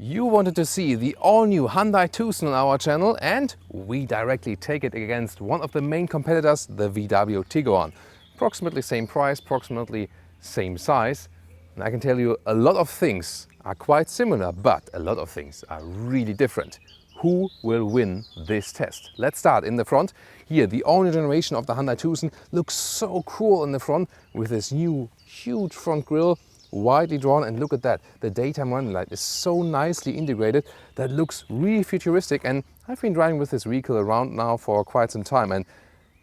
You wanted to see the all-new Hyundai Tucson on our channel, and we directly take it against one of the main competitors, the VW Tiguan. Approximately same price, approximately same size. And I can tell you a lot of things are quite similar, but a lot of things are really different. Who will win this test? Let's start in the front. Here, the all-new generation of the Hyundai Tucson looks so cool in the front with this new huge front grille, widely drawn, and look at that. The daytime running light is so nicely integrated that looks really futuristic, and I've been driving with this vehicle around now for quite some time and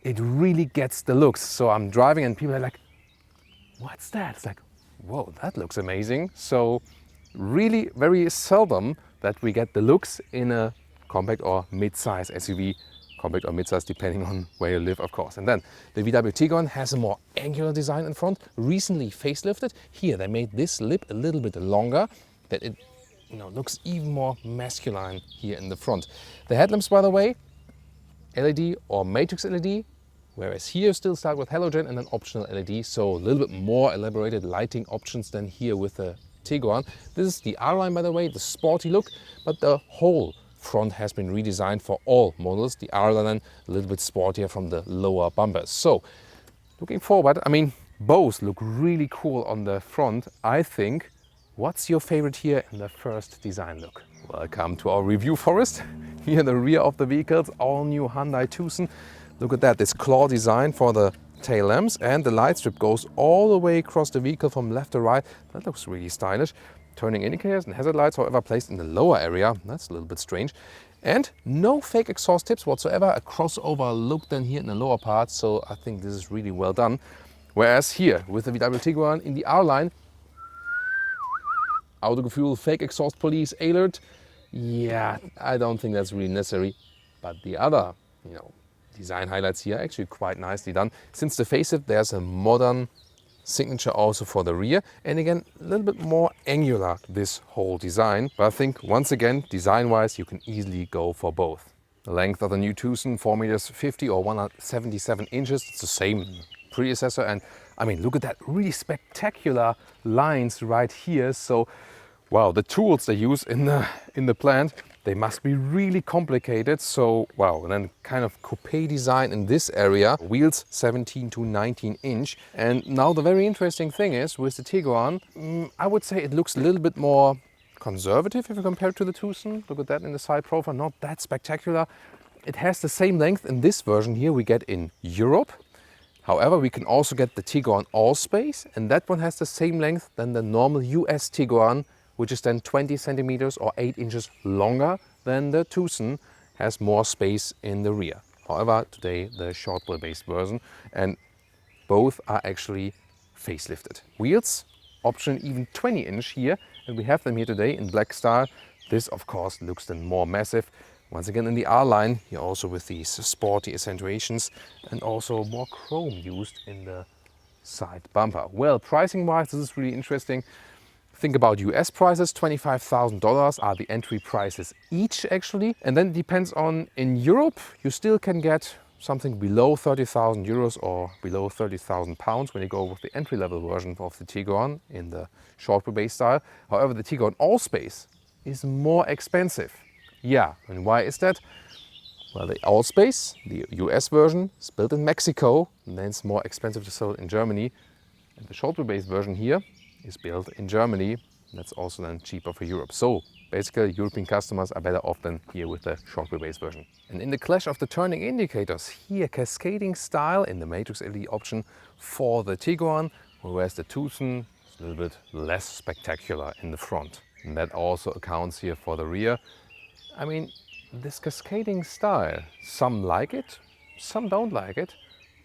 it really gets the looks. So I'm driving and people are like, what's that? It's like, whoa, that looks amazing. So really very seldom that we get the looks in a compact or mid-size SUV, compact or mid-size depending on where you live, of course. And then the VW Tiguan has a more angular design in front, recently facelifted. Here they made this lip a little bit longer, that it looks even more masculine here in the front. The headlamps, by the way, LED or matrix LED, whereas here you still start with halogen and an optional LED, so a little bit more elaborated lighting options than here with the Tiguan. This is the R line, by the way, the sporty look, but the whole front has been redesigned for all models. The R line a little bit sportier from the lower bumpers. So looking forward, I mean, both look really cool on the front, I think. What's your favorite here in the first design look? Welcome to our review forest. Here in the rear of the vehicles, all new Hyundai Tucson. Look at that, this claw design for the tail lamps, and the light strip goes all the way across the vehicle from left to right. That looks really stylish. Turning indicators and hazard lights, however, placed in the lower area. That's a little bit strange. And no fake exhaust tips whatsoever. A crossover look then here in the lower part. So I think this is really well done. Whereas here with the VW Tiguan in the R line, Autogefuel fake exhaust police alert. Yeah, I don't think that's really necessary. But the other, design highlights here are actually quite nicely done. Since the facelift, there's a modern signature also for the rear, and again a little bit more angular this whole design, but I think once again design wise you can easily go for both. The length of the new Tucson, 4.50 meters or 177 inches. It's the same predecessor, and I mean, look at that, really spectacular lines right here. So wow, the tools they use in the plant, they must be really complicated. So wow, and then kind of coupe design in this area. Wheels 17 to 19 inch. And now the very interesting thing is with the Tiguan, I would say it looks a little bit more conservative if you compare it to the Tucson. Look at that in the side profile, not that spectacular. It has the same length in this version here we get in Europe. However, we can also get the Tiguan Allspace, and that one has the same length than the normal US Tiguan, which is then 20 centimeters or 8 inches longer than the Tucson, has more space in the rear. However, today the short wheelbase version, and both are actually facelifted. Wheels, option even 20 inch here, and we have them here today in black style. This of course looks then more massive. Once again in the R line, here also with these sporty accentuations, and also more chrome used in the side bumper. Well, pricing wise, this is really interesting. Think about US prices, $25,000 are the entry prices each actually. And then it depends on, in Europe, you still can get something below 30,000 euros or below 30,000 pounds when you go with the entry-level version of the Tiguan in the short wheelbase style. However, the Tiguan Allspace is more expensive. Yeah, and why is that? Well, the Allspace, the US version, is built in Mexico, and then it's more expensive to sell in Germany. And the short wheelbase version here is built in Germany. That's also then cheaper for Europe. So basically European customers are better off than here with the short wheelbase version. And in the clash of the turning indicators, here cascading style in the matrix LED option for the Tiguan, whereas the Tucson is a little bit less spectacular in the front. And that also accounts here for the rear. I mean, this cascading style, some like it, some don't like it.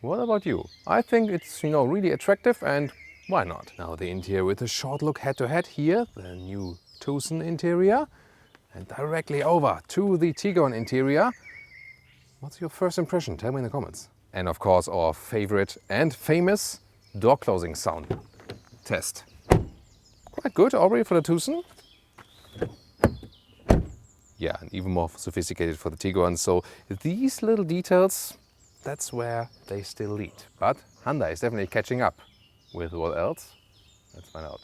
What about you? I think it's, really attractive, and why not? Now the interior with a short look head-to-head here, the new Tucson interior, and directly over to the Tiguan interior. What's your first impression? Tell me in the comments. And of course our favorite and famous door closing sound test. Quite good already for the Tucson. Yeah, and even more sophisticated for the Tiguan. So these little details, that's where they still lead. But Hyundai is definitely catching up. With what else? Let's find out.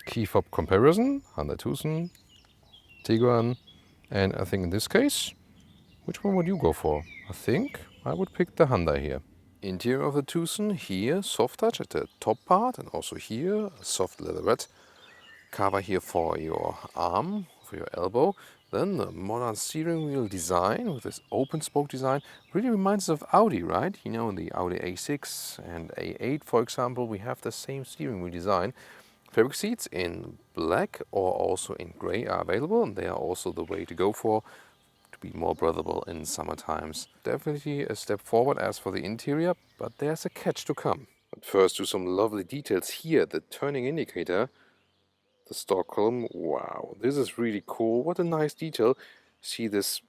Key fob comparison, Hyundai Tucson, Tiguan, and I think in this case, which one would you go for? I think I would pick the Hyundai here. Interior of the Tucson, here soft touch at the top part, and also here a soft leatherette cover here for your arm, for your elbow. Then the modern steering wheel design with this open spoke design really reminds us of Audi, right? You know, in the Audi A6 and A8, for example, we have the same steering wheel design. Fabric seats in black or also in grey are available, and they are also the way to go for to be more breathable in summer times. Definitely a step forward as for the interior, but there's a catch to come. But first to some lovely details here. The turning indicator, the stalk column, wow, this is really cool. What a nice detail. See this,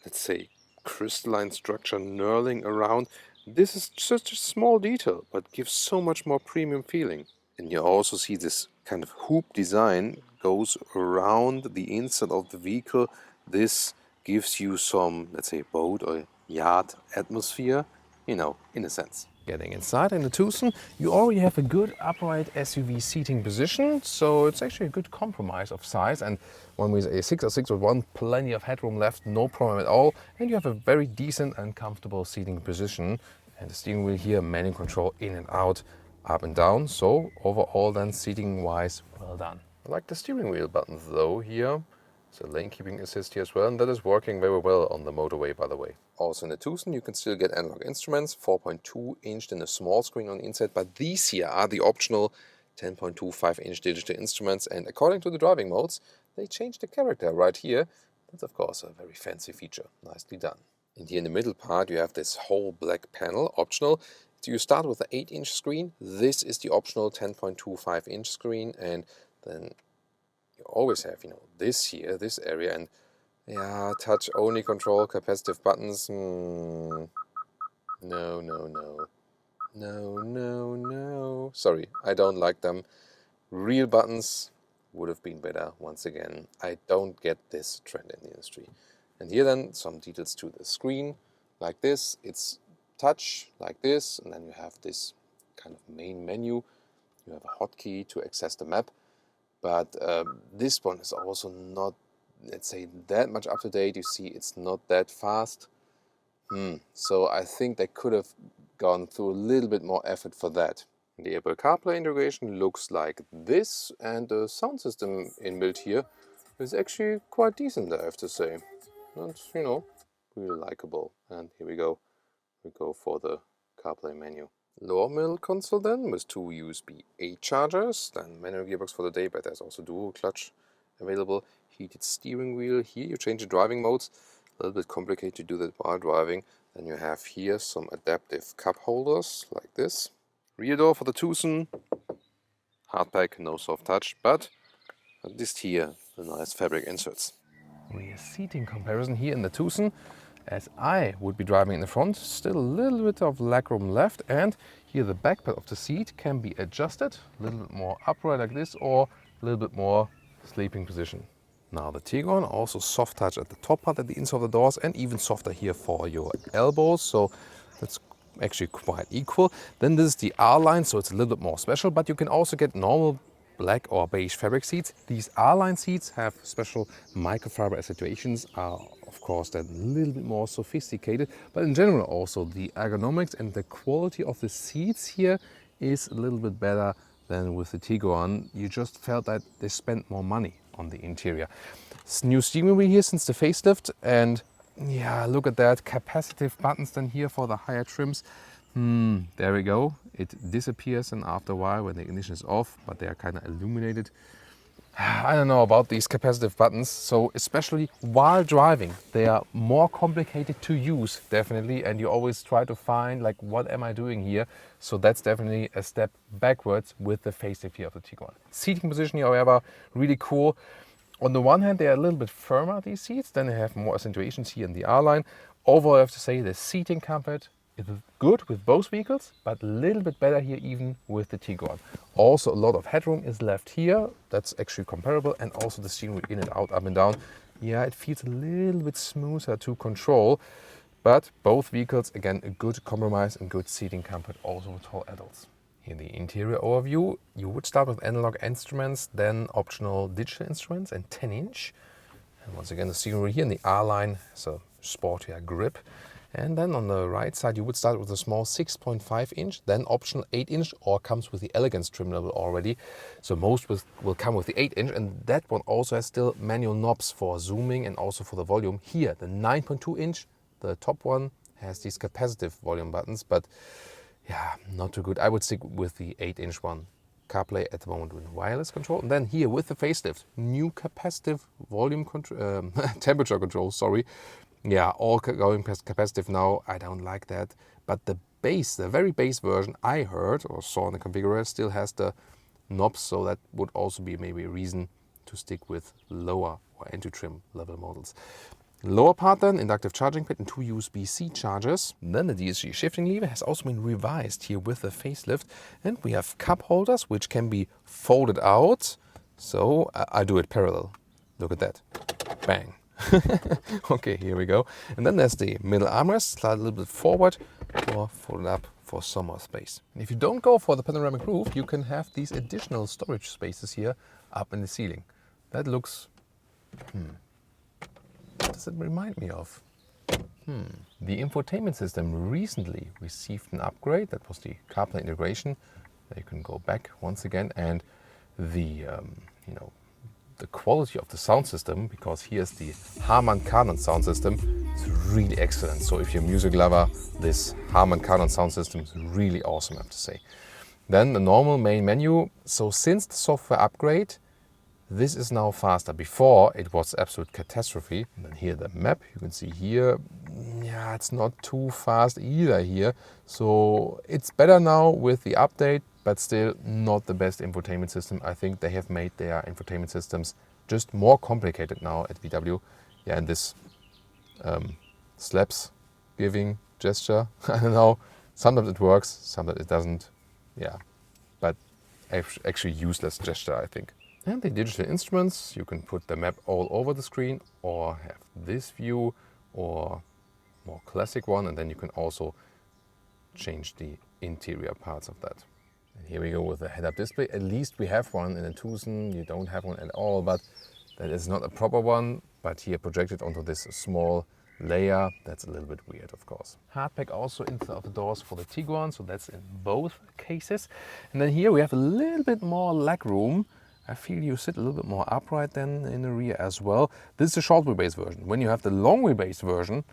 let's say, crystalline structure knurling around. This is just a small detail, but gives so much more premium feeling. And you also see this kind of hoop design goes around the inside of the vehicle. This gives you some, let's say, boat or yacht atmosphere, you know, in a sense. Getting inside in the Tucson, you already have a good upright SUV seating position, so it's actually a good compromise of size. And when we say 6 or 6.1, plenty of headroom left, no problem at all. And you have a very decent and comfortable seating position. And the steering wheel here, manual control in and out, up and down. So overall then seating wise, well done. I like the steering wheel buttons though here. So lane keeping assist here as well, and that is working very well on the motorway, by the way. Also in the Tucson you can still get analog instruments, 4.2 inch in a small screen on the inside, but these here are the optional 10.25 inch digital instruments, and according to the driving modes, they change the character right here. That's of course a very fancy feature, nicely done. And here in the middle part you have this whole black panel, optional. So you start with the 8-inch screen, this is the optional 10.25 inch screen, and then you always have, you know, this here, this area, and yeah, touch only control, capacitive buttons. No. Sorry, I don't like them. Real buttons would have been better. Once again, I don't get this trend in the industry. And here then some details to the screen, like this. It's touch, like this, and then you have this kind of main menu. You have a hotkey to access the map. But this one is also not, let's say, that much up to date. You see, it's not that fast. So I think they could have gone through a little bit more effort for that. The Apple CarPlay integration looks like this, and the sound system inbuilt here is actually quite decent, I have to say. And, you know, really likable. And here we go. We go for the CarPlay menu. Lower middle console then with 2 USB-A chargers, then manual gearbox for the day, but there's also dual clutch available. Heated steering wheel. Here you change the driving modes. A little bit complicated to do that while driving. Then you have here some adaptive cup holders like this. Rear door for the Tucson. Hardback, no soft touch, but at least here the nice fabric inserts. Rear seating comparison here in the Tucson. As I would be driving in the front, still a little bit of legroom left, and here the back part of the seat can be adjusted, a little bit more upright like this, or a little bit more sleeping position. Now the Tiguan, also soft touch at the top part at the inside of the doors, and even softer here for your elbows, so that's actually quite equal. Then this is the R line, so it's a little bit more special, but you can also get normal black or beige fabric seats. These R-line seats have special microfiber accentuations, are of course then a little bit more sophisticated, but in general also the ergonomics and the quality of the seats here is a little bit better than with the Tiguan. You just felt that they spent more money on the interior. New steering wheel here since the facelift, and yeah, look at that, capacitive buttons then here for the higher trims. There we go. It disappears and after a while when the ignition is off, but they are kind of illuminated. I don't know about these capacitive buttons, so especially while driving, they are more complicated to use, definitely, and you always try to find, like, what am I doing here? So that's definitely a step backwards with the facelift here of the Tiguan. Seating position here, however, really cool. On the one hand, they are a little bit firmer, these seats, then they have more accentuations here in the R-line. Overall, I have to say the seating comfort is good with both vehicles, but a little bit better here even with the Tiguan. Also, a lot of headroom is left here. That's actually comparable, and also the steering wheel in and out, up and down. Yeah, it feels a little bit smoother to control, but both vehicles, again, a good compromise and good seating comfort also for tall adults. In the interior overview, you would start with analog instruments, then optional digital instruments and 10-inch. And once again, the steering wheel here in the R line has a sportier grip. And then on the right side, you would start with a small 6.5 inch, then optional 8 inch, or comes with the elegance trim level already. So most will come with the 8 inch, and that one also has still manual knobs for zooming and also for the volume. Here, the 9.2 inch, the top one, has these capacitive volume buttons, but yeah, not too good. I would stick with the 8 inch one. CarPlay at the moment with wireless control. And then here with the facelift, new capacitive volume control, temperature control, sorry. Yeah, all going past capacitive now. I don't like that. But the base, the very base version I heard or saw in the configurator still has the knobs. So that would also be maybe a reason to stick with lower or entry trim level models. Lower part then, inductive charging pad and 2 USB-C chargers. Then the DSG shifting lever has also been revised here with the facelift. And we have cup holders which can be folded out. So I do it parallel. Look at that. Bang. Okay, here we go. And then there's the middle armrest, slide a little bit forward or fold it up for some more space. And if you don't go for the panoramic roof, you can have these additional storage spaces here up in the ceiling. That looks... What does it remind me of? The infotainment system recently received an upgrade. That was the CarPlay integration. There you can go back once again, and the the quality of the sound system, because here's the Harman Kardon sound system, is really excellent. So if you're a music lover, this Harman Kardon sound system is really awesome, I have to say. Then the normal main menu. So since the software upgrade, this is now faster. Before it was absolute catastrophe. And then here the map, you can see here, yeah, it's not too fast either here. So it's better now with the update, but still not the best infotainment system. I think they have made their infotainment systems just more complicated now at VW. Yeah, and this slaps giving gesture, I don't know. Sometimes it works, sometimes it doesn't. Yeah, but actually useless gesture, I think. And the digital instruments, you can put the map all over the screen or have this view or more classic one, and then you can also change the interior parts of that. And here we go with the head-up display. At least we have one in a Tucson. You don't have one at all, but that is not a proper one. But here projected onto this small layer, that's a little bit weird, of course. Hardpack also inside of the doors for the Tiguan, so that's in both cases. And then here we have a little bit more leg room. I feel you sit a little bit more upright than in the rear as well. This is the short wheelbase version. When you have the long wheelbase version,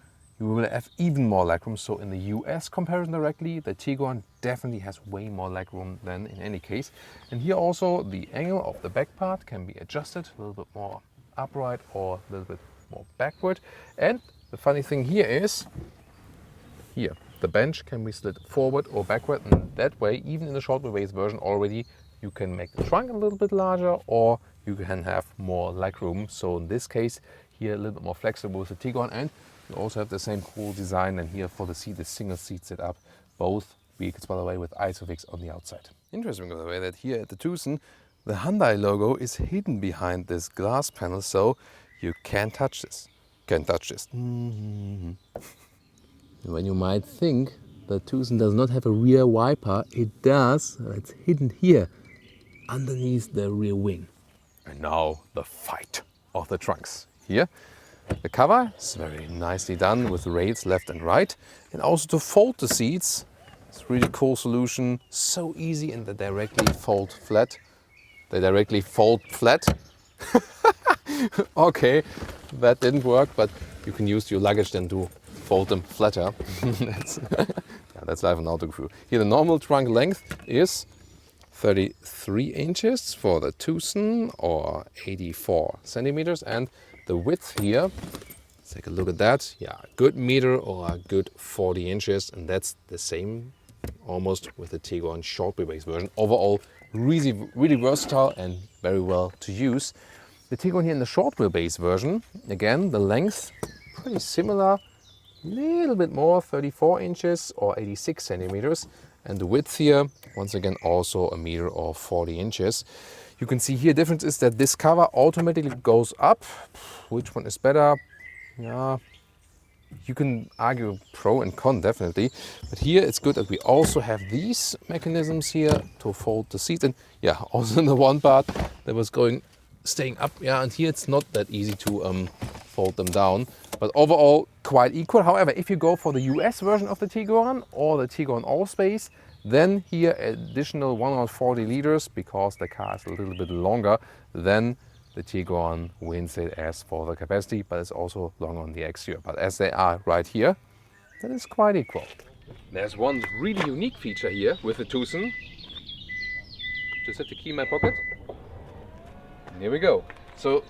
you will have even more legroom. So in the US comparison directly, the Tiguan definitely has way more legroom than in any case. And here also the angle of the back part can be adjusted a little bit more upright or a little bit more backward. And the funny thing here is, here, the bench can be slid forward or backward. And that way, even in the short wheelbase version already, you can make the trunk a little bit larger or you can have more legroom. So in this case, here a little bit more flexible with the Tiguan, and you also have the same cool design. And here for the seat, the single seat setup. Both vehicles, by the way, with Isofix on the outside. Interesting, by the way, that here at the Tucson, the Hyundai logo is hidden behind this glass panel, so you can't touch this. Can't touch this. When you might think the Tucson does not have a rear wiper, it does. It's hidden here underneath the rear wing. And now the fight of the trunks. Here the cover is very nicely done with rails left and right, and also to fold the seats, it's a really cool solution. So easy, and they directly fold flat. Okay, that didn't work, but you can use your luggage then to fold them flatter. That's live on Autogefuel. Here the normal trunk length is 33 inches for the Tucson or 84 centimeters, and the width here, let's take a look at that. Yeah, a good meter or a good 40 inches, and that's the same almost with the Tiguan short wheelbase version. Overall, really versatile and very well to use. The Tiguan here in the short wheelbase version, again, the length pretty similar, little bit more, 34 inches or 86 centimeters. And the width here, once again, also a meter or 40 inches. You can see here, difference is that this cover automatically goes up. Which one is better? Yeah, you can argue pro and con, definitely. But here it's good that we also have these mechanisms here to fold the seat. And yeah, also in the one part that was going staying up. Yeah, and here it's not that easy to fold them down. But overall, quite equal. However, if you go for the US version of the Tiguan or the Tiguan Allspace, then here additional 140 liters, because the car is a little bit longer than the Tiguan wins it as for the capacity, but it's also long on the exterior. But as they are right here, that is quite equal. There's one really unique feature here with the Tucson. Just have the key in my pocket. And here we go. So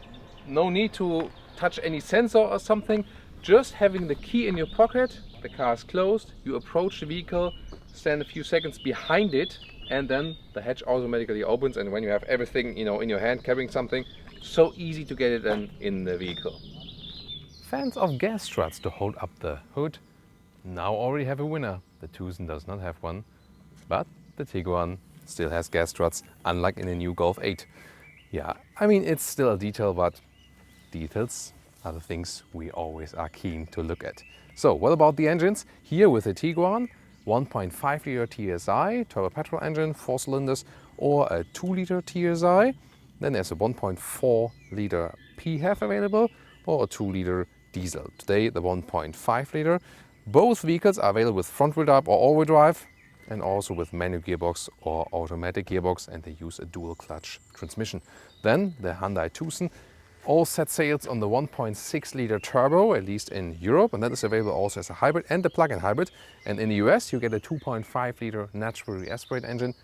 no need to touch any sensor or something. Just having the key in your pocket, the car is closed, you approach the vehicle, stand a few seconds behind it, and then the hatch automatically opens. And when you have everything, in your hand carrying something, so easy to get it in the vehicle. Fans of gas struts to hold up the hood now already have a winner. The Tucson does not have one, but the Tiguan still has gas struts, unlike in the new Golf 8. Yeah, I mean, it's still a detail, but details are the things we always are keen to look at. So what about the engines? Here with the Tiguan, 1.5 liter TSI, turbo petrol engine, 4 cylinders, or a 2 liter TSI. Then there's a 1.4 liter PHEV available, or a 2 liter diesel. Today the 1.5 liter. Both vehicles are available with front wheel drive or all-wheel drive, and also with manual gearbox or automatic gearbox, and they use a dual clutch transmission. Then the Hyundai Tucson all set sails on the 1.6 liter turbo, at least in Europe, and that is available also as a hybrid and a plug-in hybrid. And in the US you get a 2.5 liter naturally aspirated engine,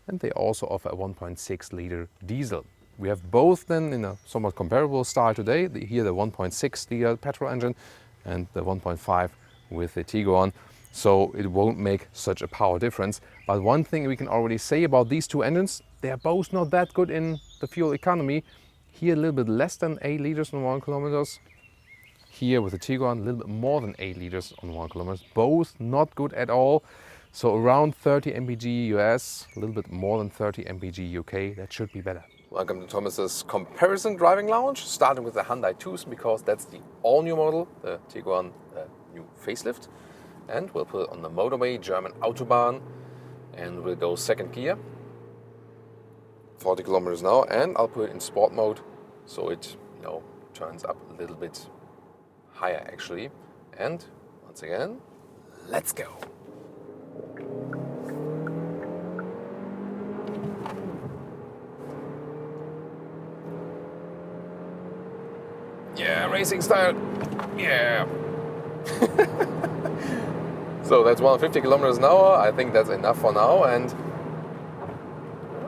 and they also offer a 1.6 liter diesel. We have both then in a somewhat comparable style today. Here the 1.6 liter petrol engine and the 1.5 with the Tiguan. So it won't make such a power difference. But one thing we can already say about these two engines, they are both not that good in the fuel economy. Here a little bit less than 8 liters on 1 kilometers. Here with the Tiguan a little bit more than 8 liters on 1 kilometer. Both not good at all. So around 30 mpg US, a little bit more than 30 mpg UK. That should be better. Welcome to Thomas's comparison driving lounge, starting with the Hyundai Tucson, because that's the all-new model, the Tiguan new facelift. And we'll put it on the motorway, German Autobahn, and we'll go second gear, 40 kilometers an hour, and I'll put it in sport mode, so it turns up a little bit higher actually. And once again, let's go. Yeah, racing style. Yeah. So that's 150 kilometers an hour. I think that's enough for now. And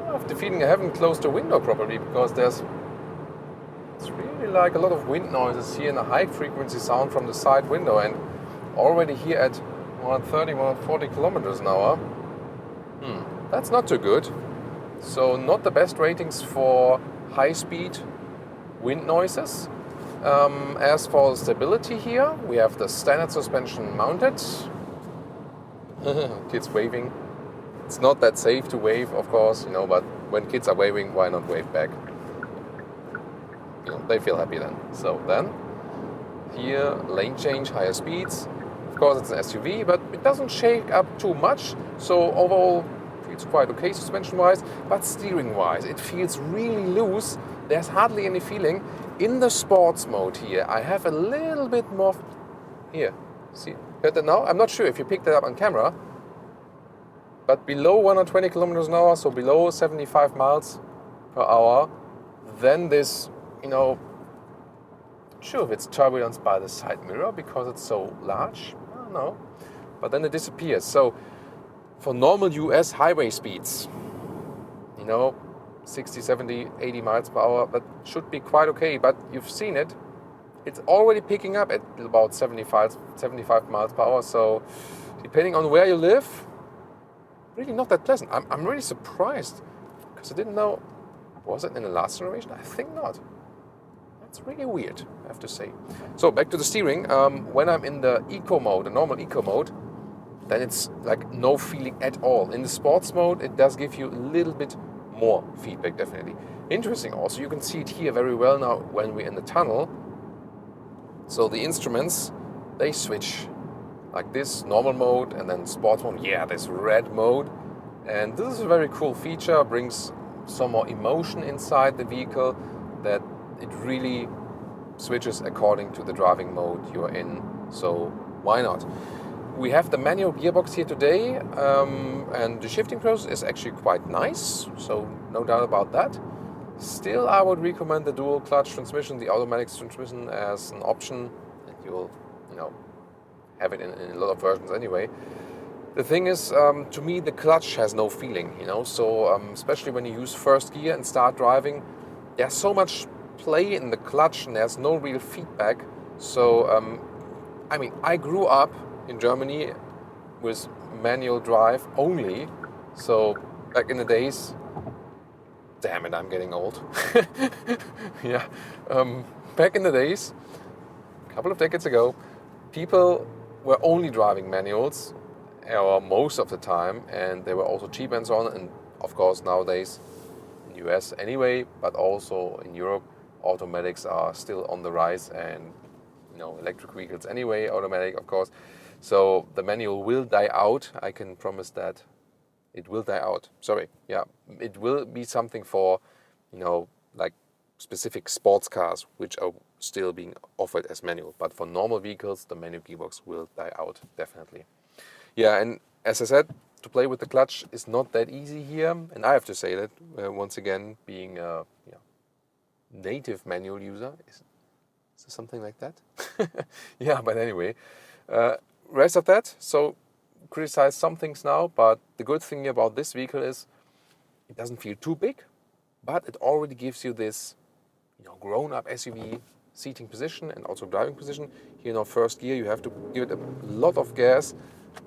after feeling I haven't closed the window properly, because it's really like a lot of wind noises here and a high frequency sound from the side window. And already here at 130, 140 kilometers an hour, that's not too good. So not the best ratings for high speed wind noises. As for the stability here, we have the standard suspension mounted. Kids waving. It's not that safe to wave, of course, but when kids are waving, why not wave back? They feel happy then. So then, here, lane change, higher speeds. Of course, it's an SUV, but it doesn't shake up too much. So overall, it's quite okay suspension-wise, but steering-wise, it feels really loose. There's hardly any feeling. In the sports mode here, I have a little bit more. Here, see, heard that now? I'm not sure if you picked that up on camera, but below 120 kilometers an hour, so below 75 miles per hour, then this, not sure if it's turbulence by the side mirror because it's so large. I don't know, but then it disappears. So for normal US highway speeds, 60, 70, 80 miles per hour, that should be quite okay, but you've seen it. It's already picking up at about 75 miles per hour, so depending on where you live, really not that pleasant. I'm really surprised, because I didn't know, was it in the last generation? I think not. That's really weird, I have to say. So back to the steering. When I'm in the eco mode, the normal eco mode, then it's like no feeling at all. In the sports mode, it does give you a little bit more feedback, definitely. Interesting also, you can see it here very well now when we're in the tunnel. So the instruments, they switch like this, normal mode, and then sports mode, this red mode. And this is a very cool feature, brings some more emotion inside the vehicle. that it really switches according to the driving mode you're in. So why not? We have the manual gearbox here today, and the shifting process is actually quite nice, so no doubt about that. Still, I would recommend the dual clutch transmission, the automatic transmission, as an option, and you'll, have it in a lot of versions anyway. The thing is, to me, the clutch has no feeling, so especially when you use first gear and start driving, there's so much play in the clutch and there's no real feedback. So, I grew up in Germany with manual drive only, so back in the days, damn it, I'm getting old. Back in the days, a couple of decades ago, people were only driving manuals, or most of the time, and they were also cheap and so on. And of course, nowadays, in the US anyway, but also in Europe, automatics are still on the rise, and electric vehicles anyway, automatic, of course. So the manual will die out. I can promise that. It will die out. It will be something for, like specific sports cars, which are still being offered as manual. But for normal vehicles, the manual gearbox will die out, definitely. Yeah, and as I said, to play with the clutch is not that easy here. And I have to say that, once again, being a native manual user, is there something like that? But anyway, rest of that, so criticize some things now, but the good thing about this vehicle is it doesn't feel too big, but it already gives you this grown-up SUV seating position and also driving position. Here in our first gear, you have to give it a lot of gas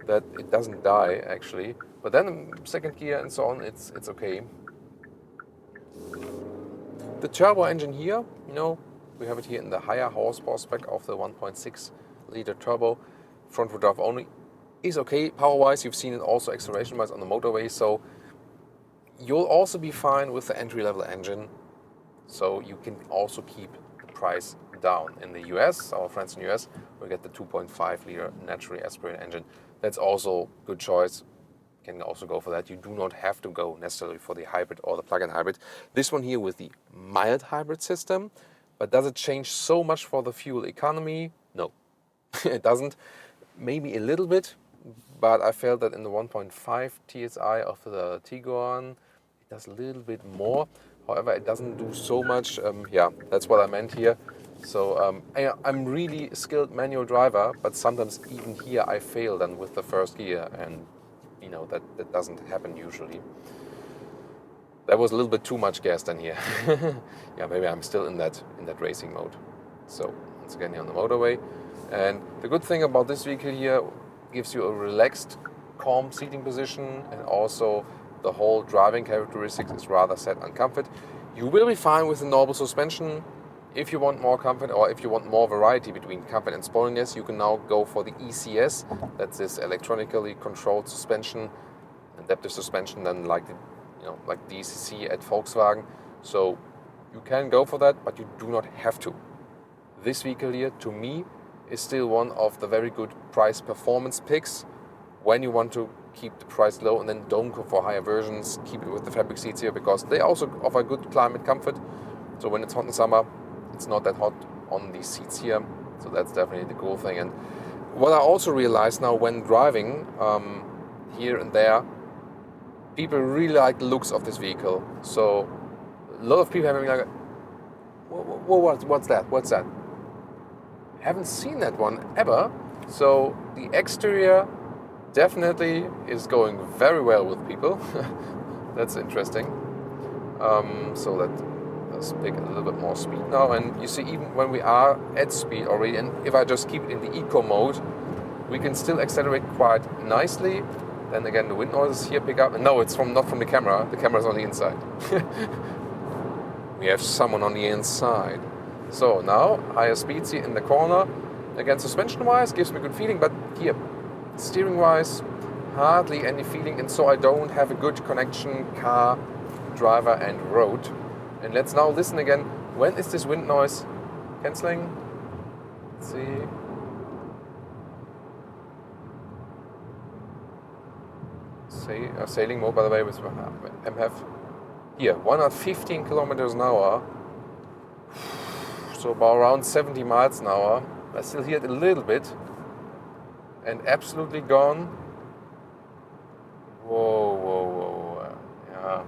that it doesn't die actually, but then in second gear and so on, it's okay. The turbo engine here, we have it here in the higher horsepower spec of the 1.6 liter turbo, front wheel drive only, is okay power-wise. You've seen it also acceleration-wise on the motorway, so you'll also be fine with the entry-level engine, so you can also keep the price down. In the US, our friends in the US, we get the 2.5 liter naturally aspirated engine. That's also a good choice. You can also go for that. You do not have to go necessarily for the hybrid or the plug-in hybrid. This one here with the mild hybrid system, but does it change so much for the fuel economy? No, it doesn't. Maybe a little bit, but I felt that in the 1.5 TSI of the Tiguan, it does a little bit more. However, it doesn't do so much. That's what I meant here. So I'm really a skilled manual driver, but sometimes even here I fail then with the first gear, and that doesn't happen usually. That was a little bit too much gas then here. Maybe I'm still in that racing mode. So once again here on the motorway. And the good thing about this vehicle here, gives you a relaxed, calm seating position, and also the whole driving characteristics is rather set on comfort. You will be fine with the normal suspension. If you want more comfort, or if you want more variety between comfort and sportiness, you can now go for the ECS. That's this electronically controlled suspension, adaptive suspension, then like the DCC at Volkswagen. So you can go for that, but you do not have to. This vehicle here, to me, is still one of the very good price performance picks when you want to keep the price low and then don't go for higher versions. Keep it with the fabric seats here, because they also offer good climate comfort. So when it's hot in summer, it's not that hot on these seats here. So that's definitely the cool thing. And what I also realized now when driving here and there, people really like the looks of this vehicle. So a lot of people have been like, what's that? Haven't seen that one ever. So the exterior definitely is going very well with people. That's interesting. So let's pick a little bit more speed now. And you see, even when we are at speed already, and if I just keep it in the eco mode, we can still accelerate quite nicely. Then again, the wind noises here pick up. And no, it's not from the camera. The camera's on the inside. We have someone on the inside. So now, higher speeds here in the corner. Again, suspension-wise, gives me a good feeling, but here, steering-wise, hardly any feeling, and so I don't have a good connection car, driver, and road. And let's now listen again. When is this wind noise cancelling? Let's see. Sailing mode, by the way, with MHEV. Here, 115 kilometers an hour. So about around 70 miles an hour. I still hear it a little bit. And absolutely gone. Whoa. Yeah,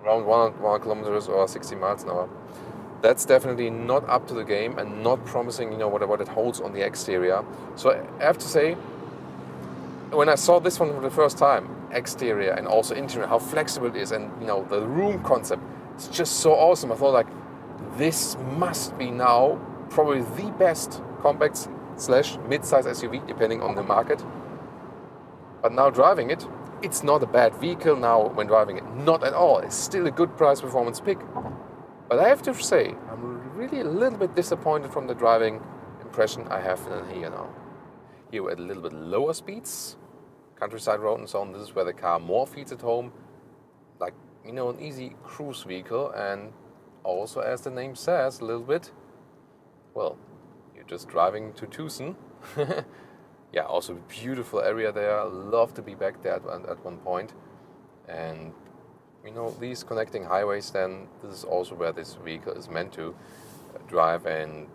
around 1 kilometers or 60 miles an hour. That's definitely not up to the game and not promising, what it holds on the exterior. So I have to say, when I saw this one for the first time, exterior and also interior, how flexible it is, and the room concept, it's just so awesome. I thought, like, this must be now probably the best compact / mid-size SUV, depending on the market. But now driving it, it's not a bad vehicle now when driving it. Not at all. It's still a good price-performance pick. But I have to say, I'm really a little bit disappointed from the driving impression I have here now. Here we're at a little bit lower speeds, countryside road and so on. This is where the car more feels at home, like, an easy cruise vehicle. And also, as the name says, a little bit, well, you're just driving to Tucson. Yeah, also a beautiful area there. Love to be back there at one point. And these connecting highways, then this is also where this vehicle is meant to drive. And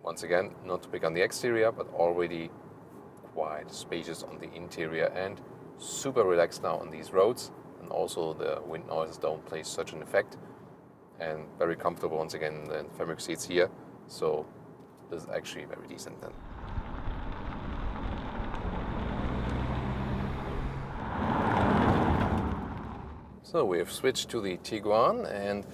once again, not too big on the exterior, but already quite spacious on the interior and super relaxed now on these roads. And also the wind noises don't play such an effect. And very comfortable once again in the fabric seats here. So this is actually very decent then. So we have switched to the Tiguan, and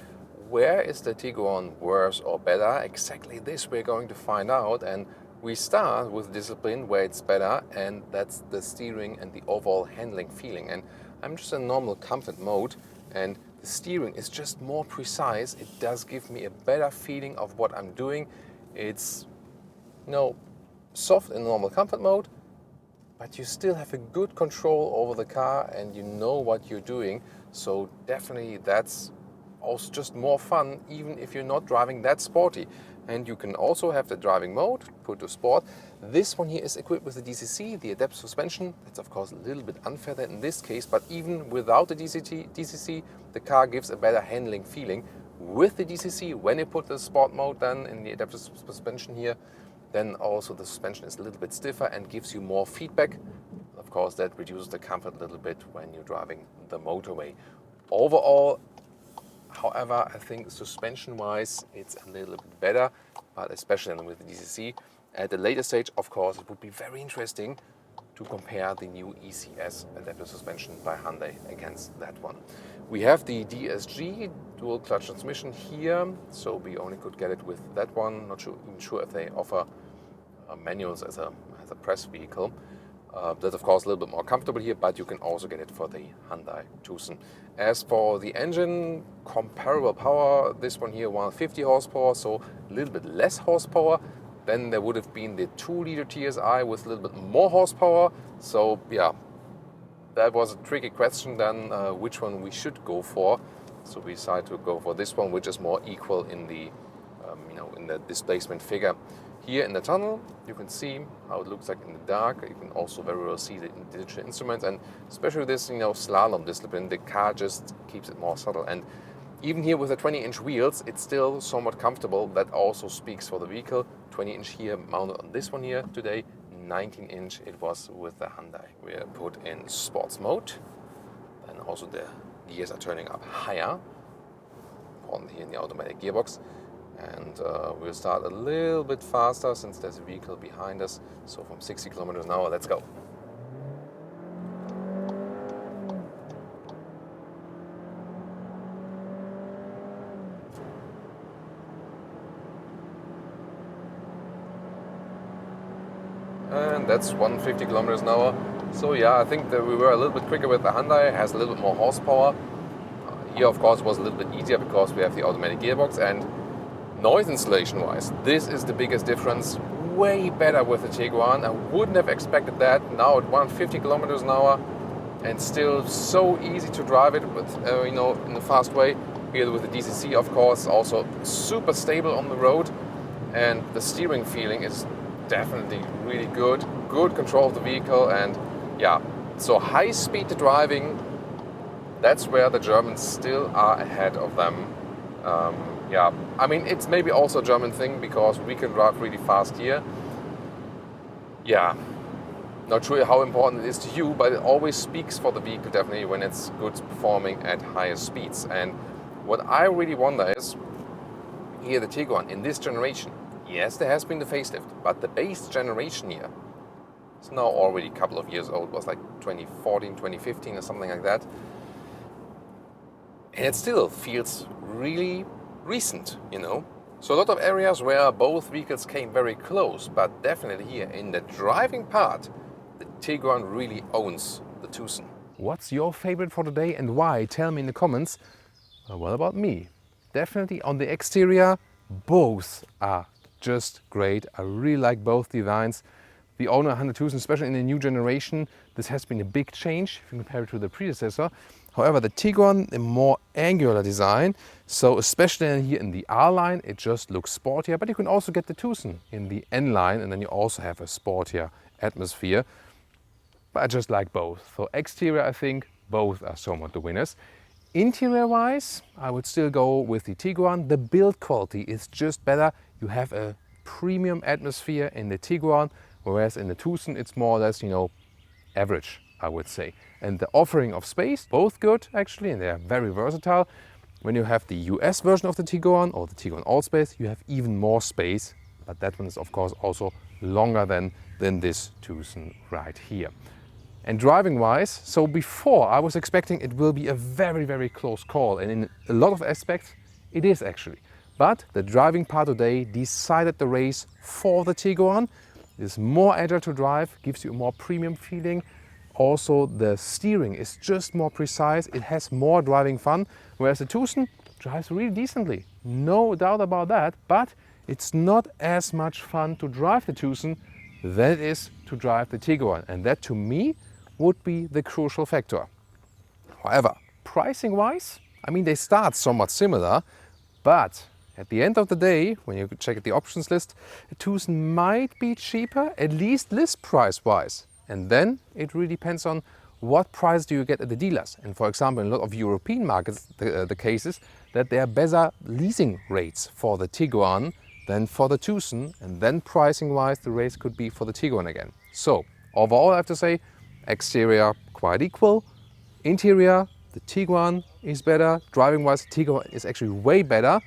where is the Tiguan worse or better? Exactly this we're going to find out, and we start with discipline where it's better, and that's the steering and the overall handling feeling. And I'm just in normal comfort mode, and the steering is just more precise. It does give me a better feeling of what I'm doing. It's soft in normal comfort mode, but you still have a good control over the car and you know what you're doing. So definitely that's also just more fun, even if you're not driving that sporty. And you can also have the driving mode, put to sport. This one here is equipped with the DCC, the adaptive suspension. That's of course a little bit unfair in this case, but even without the DCC, the car gives a better handling feeling. With the DCC, when you put the sport mode then in the adaptive suspension here, then also the suspension is a little bit stiffer and gives you more feedback. Of course, that reduces the comfort a little bit when you're driving the motorway. Overall, however, I think suspension-wise, it's a little bit better, but especially with the DCC. At a later stage, of course, it would be very interesting to compare the new ECS adaptive suspension by Hyundai against that one. We have the DSG dual clutch transmission here, so we only could get it with that one. Not even sure if they offer manuals as a press vehicle. That's of course a little bit more comfortable here, but you can also get it for the Hyundai Tucson. As for the engine, comparable power, this one here 150 horsepower, so a little bit less horsepower. Then there would have been the 2-liter TSI with a little bit more horsepower. So yeah, that was a tricky question then, which one we should go for. So we decided to go for this one, which is more equal in the in the displacement figure. Here in the tunnel, you can see how it looks like in the dark. You can also very well see the digital instruments, and especially this slalom discipline, the car just keeps it more subtle. And even here with the 20-inch wheels, it's still somewhat comfortable. That also speaks for the vehicle. 20-inch here mounted on this one here today. 19-inch it was with the Hyundai. We are put in sports mode, and also the gears are turning up higher on here in the automatic gearbox. And we'll start a little bit faster since there's a vehicle behind us. So from 60 kilometers an hour, let's go. And that's 150 kilometers an hour. So yeah, I think that we were a little bit quicker with the Hyundai. It has a little bit more horsepower. Here, of course, it was a little bit easier because we have the automatic gearbox. And noise insulation wise, this is the biggest difference. Way better with the Tiguan. I wouldn't have expected that. Now at 150 kilometers an hour, and still so easy to drive it with in a fast way. Here with the DCC, of course, also super stable on the road, and the steering feeling is definitely really good. Good control of the vehicle, and yeah, so high speed driving. That's where the Germans still are ahead of them. Yeah, I mean, it's maybe also a German thing because we can drive really fast here. Yeah, not sure how important it is to you, but it always speaks for the vehicle definitely when it's good performing at higher speeds. And what I really wonder is, here the Tiguan in this generation, yes, there has been the facelift, but the base generation here is now already a couple of years old. It was like 2014, 2015 or something like that. And it still feels really recent, you know. So a lot of areas where both vehicles came very close, but definitely here in the driving part, the Tiguan really owns the Tucson. What's your favorite for today and why? Tell me in the comments. Well, about me, definitely on the exterior, both are just great. I really like both designs. The Owner 100 Tucson, especially in the new generation, this has been a big change if you compare it to the predecessor. However, the Tiguan, a more angular design, so especially here in the R line, it just looks sportier, but you can also get the Tucson in the N line, and then you also have a sportier atmosphere. But I just like both. So exterior, I think both are somewhat the winners. Interior-wise, I would still go with the Tiguan. The build quality is just better. You have a premium atmosphere in the Tiguan, whereas in the Tucson, it's more or less, you know, average, I would say. And the offering of space, both good actually, and they are very versatile. When you have the US version of the Tiguan or the Tiguan Allspace, you have even more space, but that one is of course also longer than this Tucson right here. And driving wise, so before I was expecting it will be a very, very close call, and in a lot of aspects it is actually. But the driving part today decided the race for the Tiguan. It is more agile to drive, gives you a more premium feeling. Also, the steering is just more precise. It has more driving fun, whereas the Tucson drives really decently. No doubt about that, but it's not as much fun to drive the Tucson than it is to drive the Tiguan. And that, to me, would be the crucial factor. However, pricing-wise, I mean, they start somewhat similar, but at the end of the day, when you check the options list, the Tucson might be cheaper, at least list price-wise. And then it really depends on what price do you get at the dealers. And for example, in a lot of European markets, the case is that there are better leasing rates for the Tiguan than for the Tucson. And then pricing-wise, the race could be for the Tiguan again. So overall, I have to say, exterior quite equal. Interior, the Tiguan is better. Driving-wise, the Tiguan is actually way better.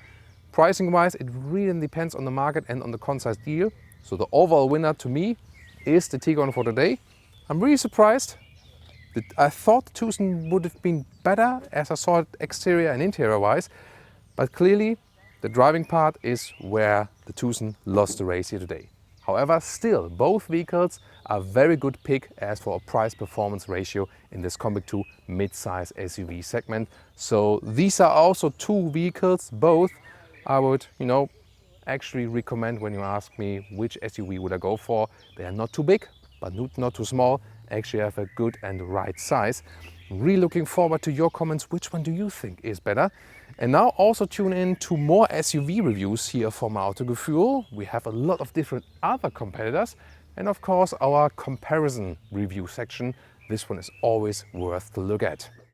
Pricing-wise, it really depends on the market and on the concise deal. So the overall winner to me is the Tiguan for today. I'm really surprised. I thought the Tucson would have been better as I saw it exterior and interior-wise, but clearly the driving part is where the Tucson lost the race here today. However, still, both vehicles are very good pick as for a price-performance ratio in this compact to mid-size SUV segment. So these are also two vehicles, both I would, actually recommend when you ask me which SUV would I go for. They are not too big, but not too small. Actually have a good and right size. Really looking forward to your comments. Which one do you think is better? And now also tune in to more SUV reviews here from Autogefuel. We have a lot of different other competitors. And of course, our comparison review section. This one is always worth to look at.